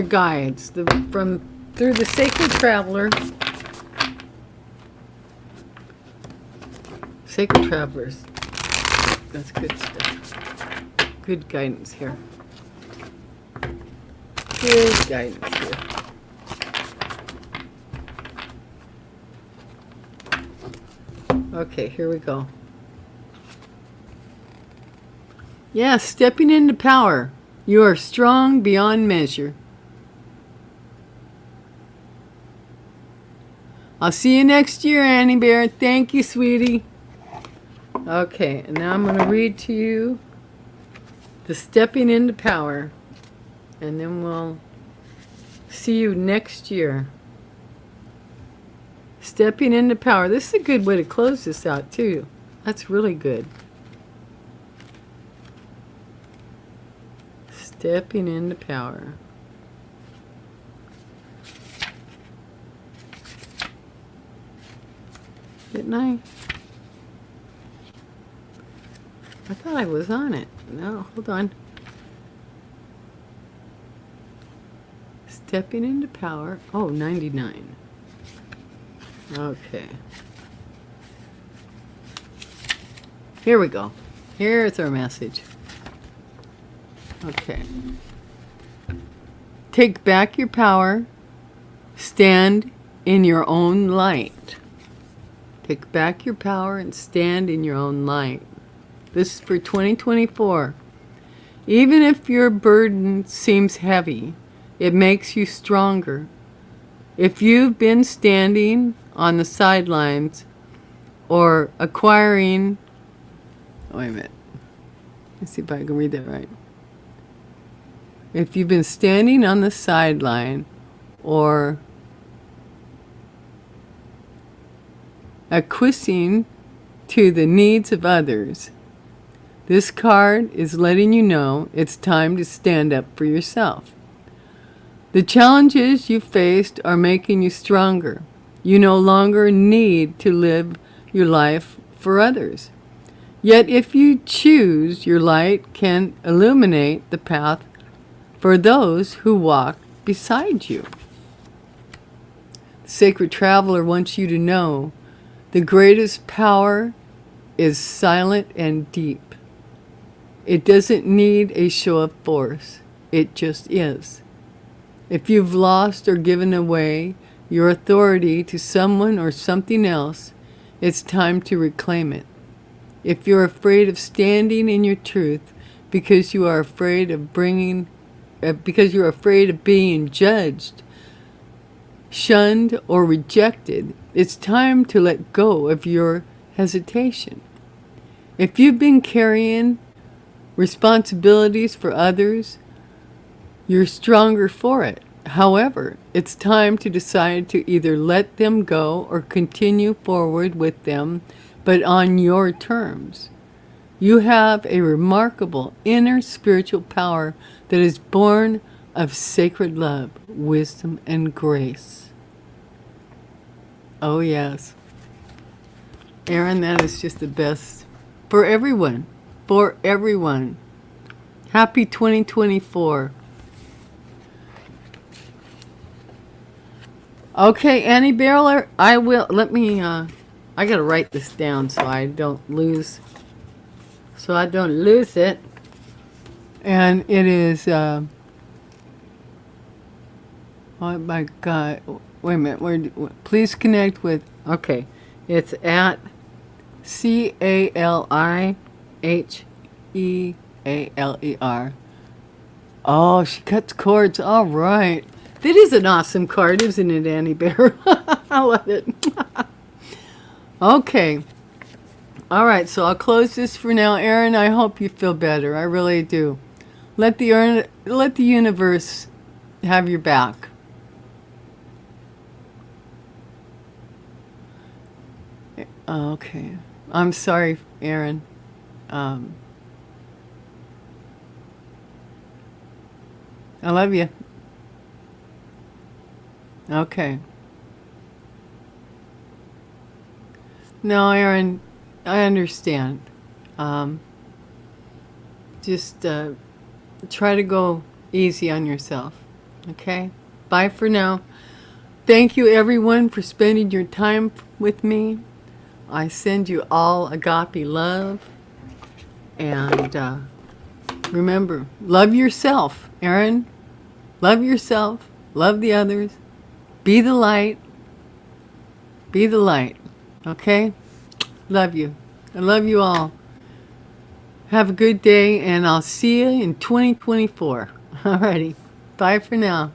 guides, through the Sacred Traveler. Sacred Travelers. That's good stuff. Good guidance here. Good guidance here. Okay, here we go. Yeah, stepping into power. You are strong beyond measure. I'll see you next year, Annie Bear. Thank you, sweetie. Okay, and now I'm going to read to you the Stepping into Power. And then we'll see you next year. Stepping into Power. This is a good way to close this out, too. That's really good. Stepping into Power. Didn't I? I thought I was on it. No, hold on. Stepping into Power. Oh, 99. Okay. Here we go. Here's our message. Okay. Take back your power. Stand in your own light. Take back your power and stand in your own light. This is for 2024. Even if your burden seems heavy, it makes you stronger. If you've been standing on the sidelines or acquiring... Oh, wait a minute. Let's see if I can read that right. If you've been standing on the sideline or acquiescing to the needs of others, this card is letting you know it's time to stand up for yourself. The challenges you faced are making you stronger. You no longer need to live your life for others. Yet if you choose, your light can illuminate the path for those who walk beside you. The Sacred Traveler wants you to know the greatest power is silent and deep. It doesn't need a show of force. It just is. If you've lost or given away your authority to someone or something else, it's time to reclaim it. If you're afraid of standing in your truth because you are afraid of bringing because you're afraid of being judged, shunned, or rejected. It's time to let go of your hesitation. If you've been carrying responsibilities for others, you're stronger for it. However, it's time to decide to either let them go or continue forward with them, but on your terms. You have a remarkable inner spiritual power that is born of sacred love, wisdom, and grace. Oh, yes. Aaron, that is just the best for everyone. For everyone. Happy 2024. Okay, Annie Barrel, I will, let me, I gotta write this down so I don't lose it. And it is, oh my God, wait a minute, please connect with, okay, it's at CALIHEALER. Oh, she cuts cords, all right. That is an awesome card, isn't it, Annie Bear? I love it. Okay. All right, so I'll close this for now. Aaron, I hope you feel better. I really do. Let the universe have your back. Okay. I'm sorry, Aaron. I love you. Okay. No, Aaron, I understand. Just try to go easy on yourself. Okay? Bye for now. Thank you, everyone, for spending your time with me. I send you all agape love. And remember, love yourself, Aaron. Love yourself. Love the others. Be the light. Be the light. Okay? Love you. I love you all. Have a good day, and I'll see you in 2024. Alrighty. Bye for now.